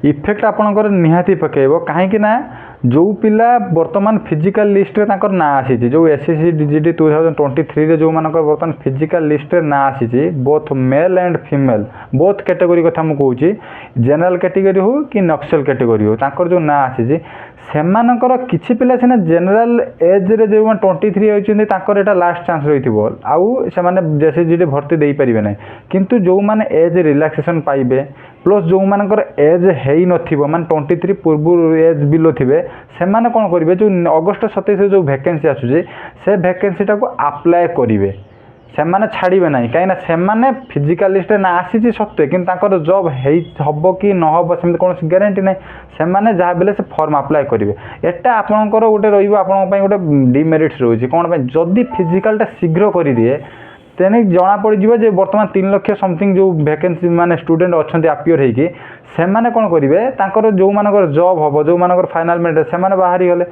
Effect आपणकर निहाती पकेब कहीं जो पिला बर्तमान फिजिकल लिस्ट तांकर ना आसी जो एसएससी डीजीटी 2023 जो मानकर बर्तमान फिजिकल लिस्ट ना आसी both male and female both category कथा मु कहूँ जनरल कैटेगरी हो कि नक्सल कैटेगरी हो तांकर जो ना आसी सेमानकर किछि पिला सिना जनरल एज रे जो 23 होइछन्ते तांकर एटा लास्ट चांस रहिथिबो आउ से माने एसएससी भर्ती देई परिबे नै किंतु जो माने एज रिलैक्सेशन पाइबे प्लस जो मानकर एज हेई नथिबो माने 23 पूर्व एज बिलो थिबे सेमाने कोन करिवे जो अगस्त 27 जो वैकेंसी आसुजे से वैकेंसी टाको अप्लाई करिवे सेमाने छाड़िबे नै काइना सेमाने फिजिकल लिस्ट ना आसीची सत्य किंतु तांकर जॉब हेई हबो कि न हबो सेम कोन ग्यारंटी नै सेमाने जहा बेले से फॉर्म अप्लाई करिवे एटा आपनकर गोटे रहिबो आपन पई गोटे डिमेरिट्स रहिछि कोन पई जदी फिजिकलटा शीघ्र करि दिए तेने जना पड़ जे बर्तमान 3 लाख समथिंग जो वैकेंसी माने स्टूडेंट अच्छे आपियर होगी से कौन करेंगे जो मानकर जॉब हम जो मानकर फाइनाल मेरिट से बाहरी गले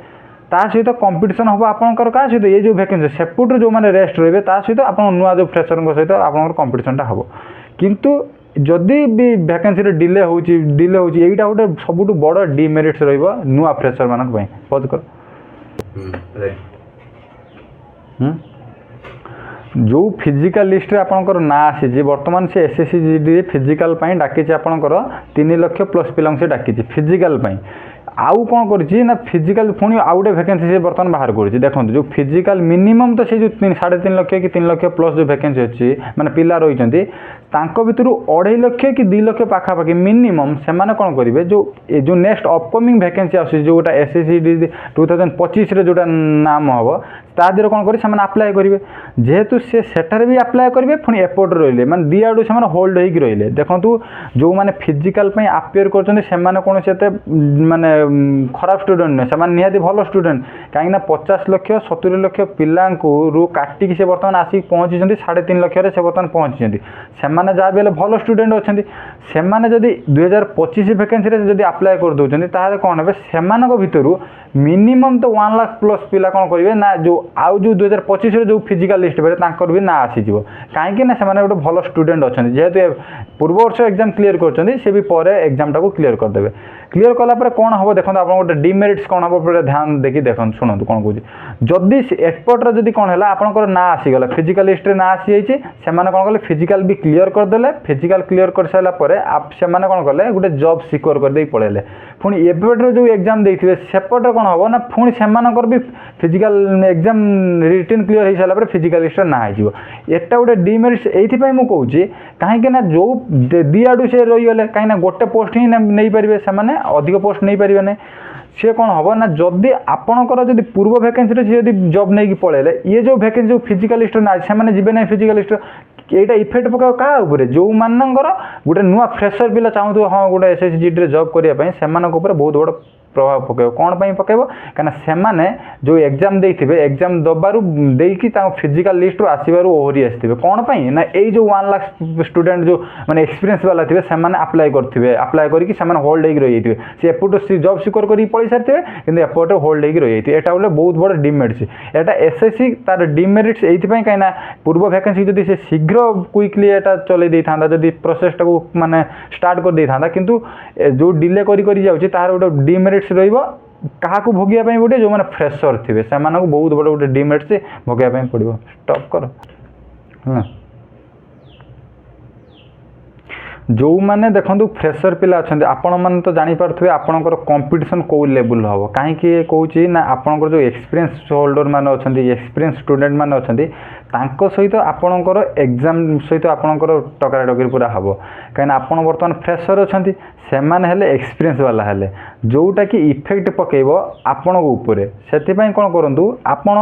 ता सहित कंपटीशन हम आपंकर क्या सहित ये जो वैकेंसी सेपटू जो मैंने रेस्ट रे सहित आप नुआ जो फ्रेशर सहित आप कंपटीशन हम किंतु जदि भी वैकेंसी डिले होटा गोटे सब बड़ डिमेरिट्स रुआ फ्रेशर मान बहुत कर जो फिजिकल लिस्ट रे आपनकर ना आसी बर्तमान से एसएससी जीडी फिजिकल डाकी आपनकर 3 लाख प्लस पिला से डाकी फिजिकल आउ कौन कर फिजिकल पुणी आउ गोटे वैकेंसी से बर्तमान बाहर कर देखो जो फिजिकल मिनिमम तो से जो 3.5 लाख कि 3 लाख प्लस जो वैकेंसी अच्छी माने पिला रही भितर 2.5 लाख कि 2 लाख पाखापाखि मिनिमम से कौन करेंगे जो नेक्स्ट अपकमिंग वैकेंसी आस जोटा एसएससी 2025 रे जोटा नाम हम तादेह कौन कर अप्लाई करेंगे जेहेतु से सेठार भी अप्लाई करेंगे पुणी एपट रही माने दी आड़ू से होल्ड होगी रही देखो जो मैंने फिजिकल अपेयर कर कौन से माने खराब स्टूडेंट नुहे से निहाती भल स्टूडेंट कहीं 50 लाख 70 लाख पिला काटिकी से बर्तमान आसिक पहुँची 3.5 लाख से बर्तमान पहुँची से जहाँ भी भल स्टूडेंट अच्छा से जदि 2025 वैकेंसी जब अप्लाई कर दौरान ताहले कौन हे से भितर मिनिमम तो 1 लाख प्लस पिला कौन करेंगे ना जो आउ जो 2025 जो फिजिकल लिस्ट बेले भी ना आसीज कहीं गोटे भल स्टूडेंट अच्छा जेहेतु पूर्व वर्ष एग्जाम क्लीयर कर एग्जाम टाक क्लीयर करदे क्लीयर कलापर कौन हम देखो आप गोटे डिमेरिट्स कौन हम पूरा ध्यान देखिए देख शुणु कौन कौन जदि एपट्रे जदि कौन है आपंकर ना आसीगला फिजिकल लिस्ट ना आसी से कौन कले फिजिकल भी क्लीयर करदे फिजिकल क्लीयर कर सारापर से कौन कले गोटे जॉब सिक्योर कर पलैले पुणी एपट्रे जो एग्जाम देते सेपटे कौन हम ना पुणी से भी फिजिकल एग्जाम रिटन क्लीयर हो सारापर फिजिकल लिस्ट ना हो एटा गोटे डिमेरिट्स ये मुझे कहीं जो दी आड़ू से रहीगले कहीं गोटे पोस्ट ही नहीं पारे से अधिक पोस्ट नहीं पारे ना सी कौन हम ना जदि आपणकर जब पूर्व वैकेंसी सी जब जॉब नहीं पलैले ये जो वैकेंसी जो फिजिकल लिस्ट ना से जीवे ना फिजिकल लिस्ट यहाँ इफेक्ट पकाओ क्या जो मानकर गोटे नुआ फ्रेशर पिला चाहूँ हाँ गोटे एसएससी जीडी जॉब करने से बहुत बड़ प्रभाव पकेब कौन पकेब कहीं जो एग्जाम देते एग्जाम दबारू देकी फिजिकल लिस्ट आसबार ओहरी आसते कौन ना यही जो 1 लाख स्टूडेंट जो माने एक्सपीरियंस वाला थे से अप्लाई करेंगे अप्लाई करके होल्ड हो रही थे एपटू जॉब सिक्योर कर पलि सारी कि एपटे होल्ड हो रही है यहाँ गोटे बहुत बड़ डिमेरिट्स यहाँ एसएससी तार डिमेरिट्स ये कहीं पूर्व वैकेंसी जब से शीघ्र क्विकली यहाँ चल था जब प्रोसेसटा को माने स्टार्ट कर दे था किंतु जो डिले कर जाऊँगी तार गोटे डिमेरिट्स क्या भोगिया गोटे जो मैंने फ्रेशर थे से बहुत बड़े गोटे डिमेरिट्स भोगिया पड़ो स्टॉप कर जो मैंने देखो फ्रेशर पिला अच्छा आपण मैंने तो जानीपे आपंकर कंपटीशन कौ लेवल हम कहीं कौच ना आपंकर जो एक्सपीरियंस होल्डर मैंने अच्छा एक्सपीरियंस स्टूडेंट मैंने अच्छा सहित आपणकर एग्जाम सहित आपणकर टकराटकरी पूरा हम कहीं आप बर्तमान फ्रेशर अच्छा से एक्सपीरियंस वाला हेले जोटा कि इफेक्ट पकेब आपण उपरे से कौन करूँ आपण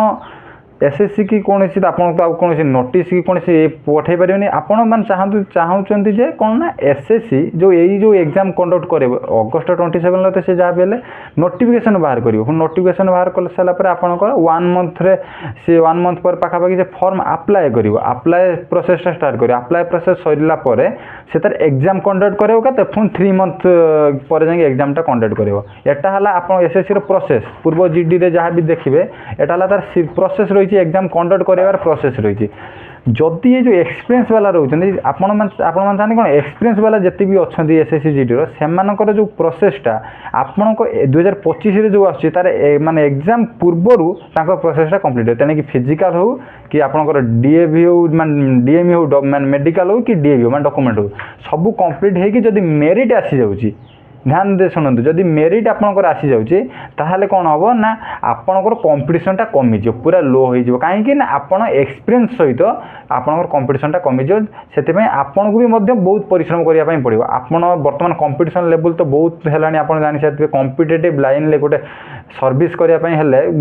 एसएससी की कौन कौन नोटिस की कौन पठे पारे आपण मैंने चाहते जे कौन ना एसएससी जो यही जो एग्जाम कंडक्ट करे अगस्ट 27 तो से जहाँ भी नोटिफिकेशन बाहर कर नोटिफिकेशन बाहर कर सारापर आपंकर 1 मंथ रे से 1 मंथ पर पाखापाखि से फॉर्म अप्लाई कर अप्लाई प्रोसेसटा स्टार्ट कर अप्लाई प्रोसेस सरला से तार एग्जाम कंडक्ट करे पुणी 3 मंथ पर जाए एग्जामटा कंडक्ट कर आप एसएससी प्रोसेस पूर्व जीडी रे जहाँ भी देखिए यहाँ तार प्रोसेस रही एग्जाम कंडक्ट करार प्रोसेस रही जदि ये जो एक्सपीरियंस वाला रोचंदी आपण मैंने चाहते कौन एक्सपीरियंस वाला जिते भी अच्छा एसएससी जीडी से जो प्रोसेसटा आपण को 2025 जो आस माने एग्जाम पूर्वर प्रोसेसटा कंप्लीट हो तेणिक फिजिकाल हो कि आपंकर डीएवी हो डीएमई हो मैंने मेडिकल हो कि डीएवी हो मैं डॉक्यूमेंट हो सब कंप्लीट होगी जदि मेरिट आसी जाउची ध्यान दे शुणु जदि मेरिट आपंकर आसी जाउची ताहले कौन हम ना आपंकर कंपिटिशनटा कमिज पूरा लो हो कहीं आपड़ एक्सपीरियंस सहित आपंकर कंपिटिशनटा कमिज से आपन को भी बहुत परिश्रम करने पड़ो आपड़ बर्तमान कंपिटिशन लेवल तो बहुत है आप जानी सारे कंपिटेटिव लाइन ले गोटे सर्विस करने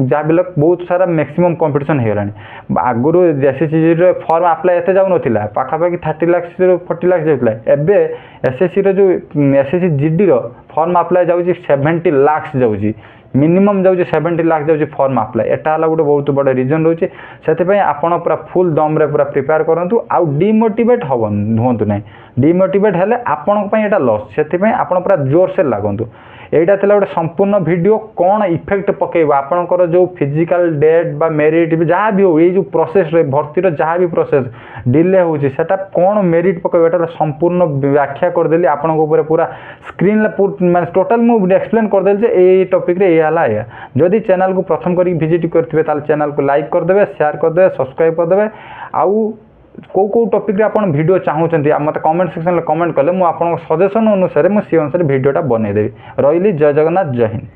जहाँ भी बहुत सारा मैक्सिमम कंपिटिशन हो आगुरी एसएससी फॉर्म अप्लाई एत जाऊन पाखापाखि 30 लाख 40 लाख जाऊला एबे एसएससी जो एसएससी जीडी फॉर्म अप्लाई जाऊँगी 70 लाख जाऊँगी मिनिमम जाऊँगी 70 लाख जाऊँगी फॉर्म अप्लाई एटा गोटे बहुत बड़ा रिजन रोचे से आपड़ पूरा फुल दम रे पूरा प्रिपेयर करूँ आउ डिमोटिवेट हूँ ना डिमोटिवेट हेले आपण एटा लॉस से आप पूरा जोर से लागंतु एटा थिला गोटे संपूर्ण वीडियो कौन इफेक्ट पकेब आपणकर जो फिजिकल डेट बा मेरिट जहाँ भी हो ये जो प्रोसेस भर्तीर जहाँ भी प्रोसेस डिले होची सेटा कौन मेरिट पकेब एटा संपूर्ण व्याख्या करदेली आपण पूरा स्क्रीन माने टोटल मु एक्सप्लेन करदेली ये टॉपिक रे ये जदि चैनल को प्रथम करी विजिट करथिबे ताल चैनल को लाइक करदेबे शेयर करदेबे सब्सक्राइब करदेबे आउ को टॉपिक रे आपण वीडियो चाहूचंती मत कमेंट सेक्शन में कमेंट कले मु आपण सजेशन अनुसार मु सी अनुसार वीडियोटा बनै देबी रहिली जय जगन्नाथ जय हिंद।